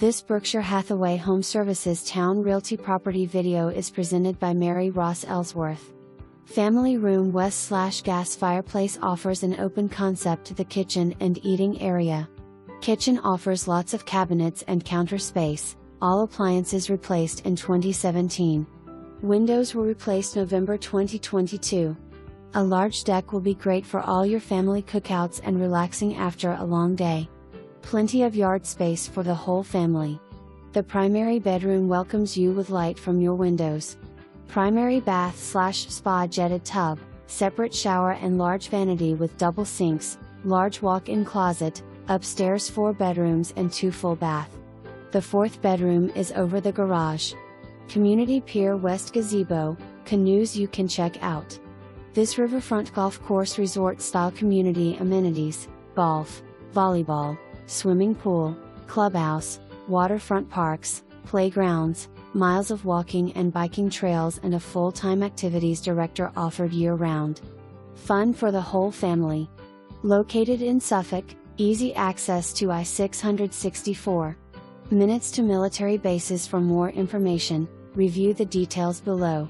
This Berkshire Hathaway HomeServices Towne Realty property video is presented by Mary Ross Ellsworth. Family Room West/Gas Fireplace offers an open concept to the kitchen and eating area. Kitchen offers lots of cabinets and counter space, all appliances replaced in 2017. Windows were replaced November 2022. A large deck will be great for all your family cookouts and relaxing after a long day. Plenty of yard space for the whole family. The primary bedroom welcomes you with light from your windows. Primary bath/spa jetted tub, separate shower and large vanity with double sinks, large walk-in closet, upstairs 4 bedrooms and 2 full bath. The 4th bedroom is over the garage. Community Pier West gazebo, canoes you can check out. This Riverfront Golf Course resort-style community amenities, golf, volleyball, swimming pool, clubhouse, waterfront parks, playgrounds, miles of walking and biking trails and a full-time activities director offered year-round. Fun for the whole family. Located in Suffolk, easy access to I-664. Minutes to military bases. For more information, review the details below.